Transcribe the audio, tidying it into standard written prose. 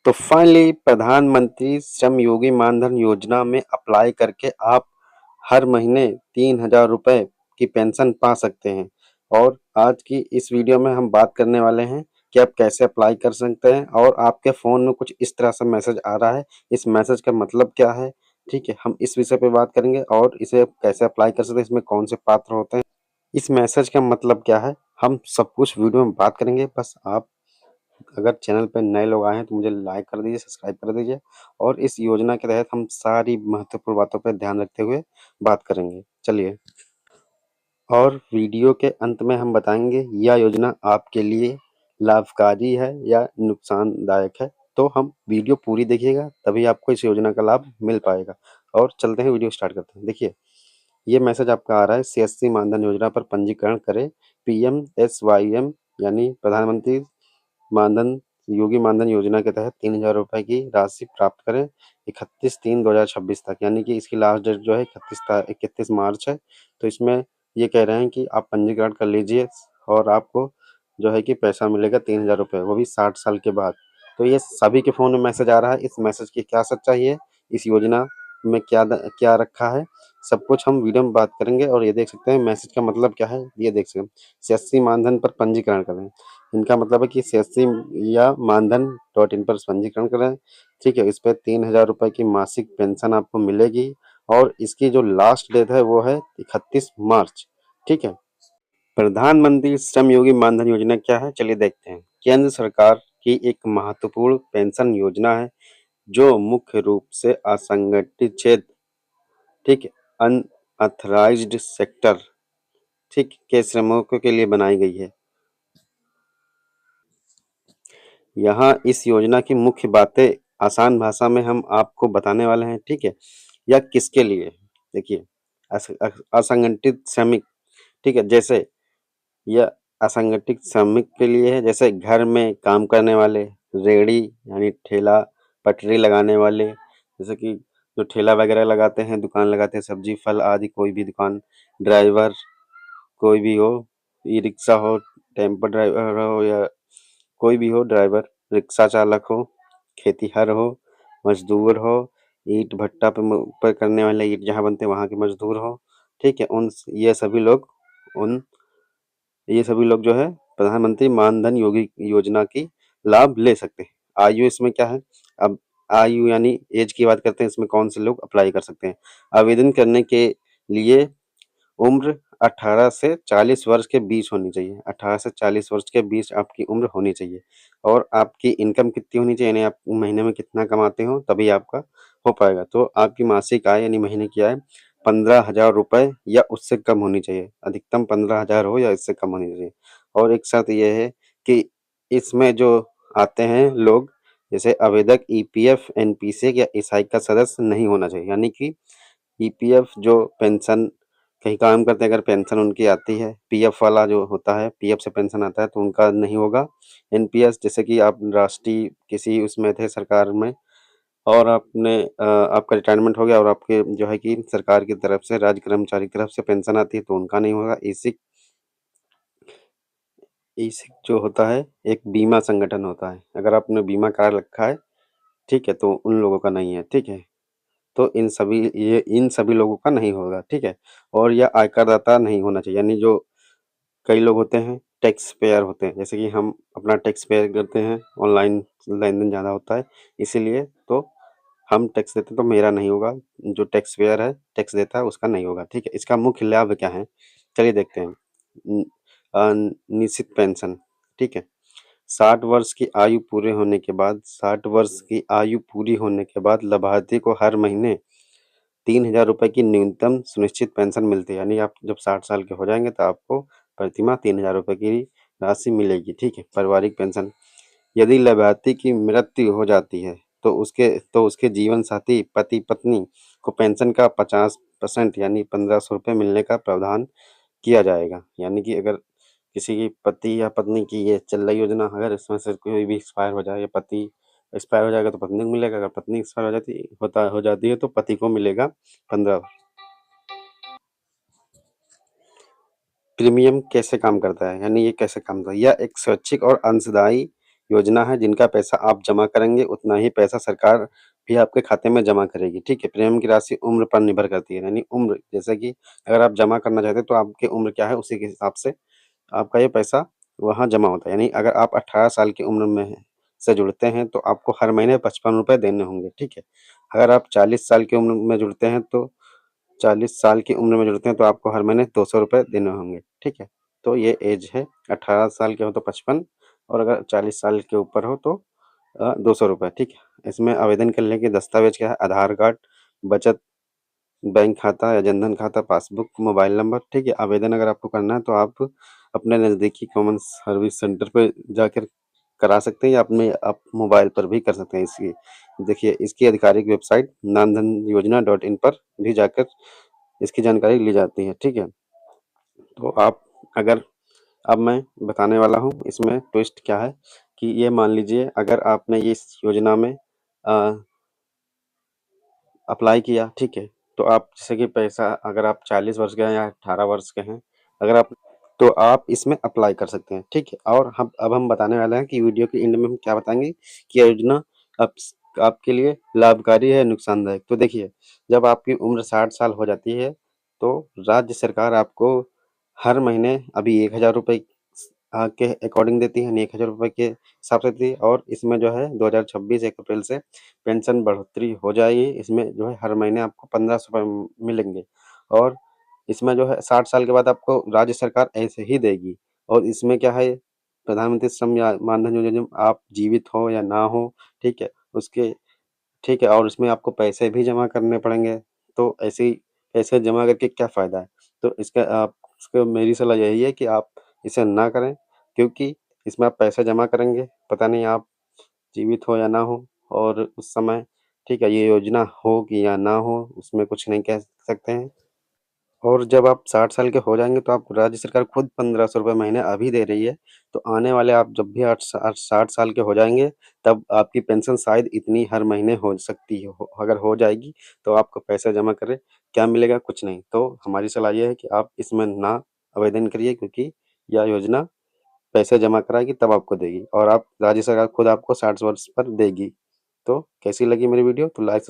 तो फाइनली प्रधानमंत्री श्रम योगी मानधन योजना में अप्लाई करके आप हर महीने 3,000 रुपए की पेंशन पा सकते हैं। और आज की इस वीडियो में हम बात करने वाले हैं कि आप कैसे अप्लाई कर सकते हैं और आपके फ़ोन में कुछ इस तरह से मैसेज आ रहा है, इस मैसेज का मतलब क्या है, ठीक है? हम इस विषय पे बात करेंगे और इसे कैसे अप्लाई कर सकते हैं, इसमें कौन से पात्र होते हैं, इस मैसेज का मतलब क्या है, हम सब कुछ वीडियो में बात करेंगे। बस आप अगर चैनल पे नए लोग आए हैं तो मुझे लाइक कर दीजिए, सब्सक्राइब कर दीजिए और इस योजना के तहत हम सारी महत्वपूर्ण बातों पे ध्यान रखते हुए बात करेंगे। चलिए, और वीडियो के अंत में हम बताएंगे यह योजना आपके लिए लाभकारी है या नुकसानदायक है। तो हम वीडियो पूरी देखिएगा तभी आपको इस योजना का लाभ मिल पाएगा। और चलते हैं, वीडियो स्टार्ट करते हैं। देखिए, ये मैसेज आपका आ रहा है, सीएससी मानधन योजना पर पंजीकरण करें। पीएमएसवाईएम यानी प्रधानमंत्री मानधन योगी मानधन योजना के तहत 3,000 रुपए की राशि प्राप्त करें 31/3/2026 तक, यानी कि इसकी लास्ट डेट जो है 31 मार्च है। तो इसमें ये कह रहे हैं कि आप पंजीकरण कर लीजिए और आपको जो है कि पैसा मिलेगा 3,000 रुपए, वो भी 60 साल के बाद। तो ये सभी के फ़ोन में मैसेज आ रहा है। इस मैसेज की क्या सच्चाई है, इस योजना में क्या रखा है, सब कुछ हम वीडियो में बात करेंगे। और ये देख सकते हैं मैसेज का मतलब क्या है, ये देख सकते हैं, सीएससी मानधन पर पंजीकरण करें। इनका मतलब है कि सीएससी या मानधन डॉट इन पर पंजीकरण करें, ठीक है। इस पे 3,000 रुपए की मासिक पेंशन आपको मिलेगी और इसकी जो लास्ट डेट है वो है 31 मार्च, ठीक है। प्रधानमंत्री श्रम योगी मानधन योजना क्या है, चलिए देखते हैं। केंद्र सरकार की एक महत्वपूर्ण पेंशन योजना है जो मुख्य रूप से असंगठित क्षेत्र, ठीक है, अनऑथराइज्ड सेक्टर, ठीक, के श्रमिकों के लिए बनाई गई है। यहाँ इस योजना की मुख्य बातें आसान भाषा में हम आपको बताने वाले हैं, ठीक है। या किसके लिए, देखिए, असंगठित श्रमिक, ठीक है, जैसे यह असंगठित श्रमिक के लिए है, जैसे घर में काम करने वाले, रेहड़ी यानी ठेला पटरी लगाने वाले, जैसे कि जो ठेला वगैरह लगाते हैं, दुकान लगाते हैं, सब्जी फल आदि कोई भी दुकान, ड्राइवर कोई भी हो, ई रिक्शा हो, टेम्पो ड्राइवर हो या कोई भी हो ड्राइवर, रिक्शा चालक हो, खेतीहर हो, मजदूर हो, ईंट भट्टा पर करने वाले, ईंट जहाँ बनते हैं वहाँ के मजदूर हो, ठीक है। उन ये सभी लोग जो है प्रधानमंत्री मानधन योगी योजना की लाभ ले सकते हैं। आयु इसमें क्या है, अब आयु यानी एज की बात करते हैं, इसमें कौन से लोग अप्लाई कर सकते हैं। आवेदन करने के लिए उम्र 18 से 40 वर्ष के बीच होनी चाहिए। 18 से 40 वर्ष के बीच आपकी उम्र होनी चाहिए और आपकी इनकम कितनी होनी चाहिए, यानी आप महीने में कितना कमाते हो तभी आपका हो पाएगा। तो आपकी मासिक आय यानी महीने की आय 15,000 रुपए या उससे कम होनी चाहिए। अधिकतम 15,000 हो या इससे कम होनी चाहिए। और एक शर्त ये है कि इसमें जो आते हैं लोग, जैसे आवेदक ईपीएफ, एनपीएस या ईएसआई का सदस्य नहीं होना चाहिए। यानी कि ईपीएफ जो पेंशन कहीं काम करते हैं, अगर पेंशन उनकी आती है, पीएफ वाला जो होता है, पीएफ से पेंशन आता है तो उनका नहीं होगा। एनपीएस जैसे कि आप राष्ट्रीय किसी उसमें थे सरकार में और आपका रिटायरमेंट हो गया और आपके जो है कि सरकार की तरफ से, राज्य कर्मचारी की तरफ से पेंशन आती है तो उनका नहीं होगा। ईसिक ईसिक जो होता है एक बीमा संगठन होता है, अगर आपने बीमा कार्ड रखा है, ठीक है, तो उन लोगों का नहीं है, ठीक है। तो इन सभी लोगों का नहीं होगा, ठीक है। और यह आयकरदाता नहीं होना चाहिए, यानी जो कई लोग होते हैं टैक्स पेयर होते हैं, जैसे कि हम अपना टैक्स पेयर करते हैं, ऑनलाइन लेन-देन ज़्यादा होता है, इसीलिए तो हम टैक्स देते हैं, तो मेरा नहीं होगा। जो टैक्स पेयर है, टैक्स देता है, उसका नहीं होगा, ठीक है। इसका मुख्य लाभ क्या है, चलिए देखते हैं। निश्चित पेंशन, ठीक है। 60 वर्ष की आयु पूरी होने के बाद लाभार्थी को हर महीने 3,000 रुपए की न्यूनतम सुनिश्चित पेंशन मिलती है। यानी आप जब 60 साल के हो जाएंगे तो आपको प्रतिमाह 3,000 रुपए की राशि मिलेगी, ठीक है। पारिवारिक पेंशन, यदि लाभार्थी की मृत्यु हो जाती है तो उसके जीवन साथी पति पत्नी को पेंशन का 50% यानी 1,500 रुपये मिलने का प्रावधान किया जाएगा। यानी कि अगर किसी की पति या पत्नी की ये चल रही योजना, अगर इसमें से कोई भी एक्सपायर हो जाए या पति एक्सपायर हो जाएगा तो पत्नी को मिलेगा, अगर पत्नी एक्सपायर हो जाती है तो पति को मिलेगा 15। प्रीमियम कैसे काम करता है, यानी ये कैसे काम करता है, यह एक स्वैच्छिक और अंशदायी योजना है जिनका पैसा आप जमा करेंगे उतना ही पैसा सरकार भी आपके खाते में जमा करेगी, ठीक है? प्रीमियम की राशि उम्र पर निर्भर करती है, यानी उम्र जैसे कि अगर आप जमा करना चाहते हैं तो आपकी उम्र क्या है उसी के हिसाब से आपका ये पैसा वहाँ जमा होता है। यानी अगर आप 18 साल की उम्र में हैं से जुड़ते हैं तो आपको हर महीने ₹55 देने होंगे, ठीक है? अगर आप 40 साल की उम्र में जुड़ते हैं तो 40 साल की उम्र में जुड़ते हैं तो आपको हर महीने ₹200 देने होंगे, ठीक है? तो ये ऐज है, 18 साल के हो तो 55 और अगर 40 साल के ऊपर हो तो ₹200, ठीक है? इसमें आवेदन करने के दस्तावेज़ क्या है? आधार कार्ड, बचत बैंक खाता या जनधन खाता, पासबुक, मोबाइल नंबर, ठीक है? आवेदन अगर आपको करना है तो आप अपने नज़दीकी कॉमन सर्विस सेंटर पे जाकर करा सकते हैं या अपने आप मोबाइल पर भी कर सकते हैं इसकी। देखिए इसकी आधिकारिक वेबसाइट नानधन योजना डॉट इन पर भी जाकर इसकी जानकारी ली जाती है, ठीक है? तो आप अगर अब मैं बताने वाला हूँ इसमें ट्विस्ट क्या है कि ये मान लीजिए अगर आपने ये इस योजना में अप्लाई किया, ठीक है? तो आप जैसे कि पैसा अगर आप 40 वर्ष के हैं या 18 वर्ष के हैं, अगर आप तो आप इसमें अप्लाई कर सकते हैं, ठीक है? और हम अब हम बताने वाले हैं कि वीडियो के एंड में हम क्या बताएँगे कि ये योजना आपके लिए लाभकारी है, नुकसानदायक। तो देखिए, जब आपकी उम्र 60 साल हो जाती है, तो राज्य सरकार आपको हर महीने अभी ₹1000 के अकॉर्डिंग देती है, यानी ₹1000 के हिसाब से देती है और इसमें जो है 2026 1 अप्रैल से पेंशन बढ़ोतरी हो जाएगी। इसमें जो है हर महीने आपको ₹1500 मिलेंगे और इसमें जो है 60 साल के बाद आपको राज्य सरकार ऐसे ही देगी और इसमें क्या है प्रधानमंत्री श्रम या मानधन योजना में आप जीवित हो या ना हो, ठीक है? उसके ठीक है और इसमें आपको पैसे भी जमा करने पड़ेंगे, तो ऐसे ही पैसे जमा करके क्या फ़ायदा है? तो इसका इसको मेरी सलाह यही है कि आप इसे ना करें क्योंकि इसमें आप पैसे जमा करेंगे, पता नहीं आप जीवित हो या ना हो और उस समय ठीक है, ये योजना हो कि या ना हो, उसमें कुछ नहीं कह सकते हैं। और जब आप 60 साल के हो जाएँगे तो आपको राज्य सरकार खुद ₹1500 महीने अभी दे रही है। तो आने वाले आप जब भी 60 साल के हो जाएँगे, तब आपकी पेंशन शायद इतनी हर महीने हो सकती है। हो अगर हो जाएगी तो आपको पैसा जमा करें, क्या मिलेगा? कुछ नहीं। तो हमारी सलाह ये है कि आप इसमें ना आवेदन करिए क्योंकि यह योजना पैसे जमा कराएगी तब आपको देगी और आप राज्य सरकार खुद आपको 60 वर्ष पर देगी। तो कैसी लगी मेरी वीडियो? तो लाइक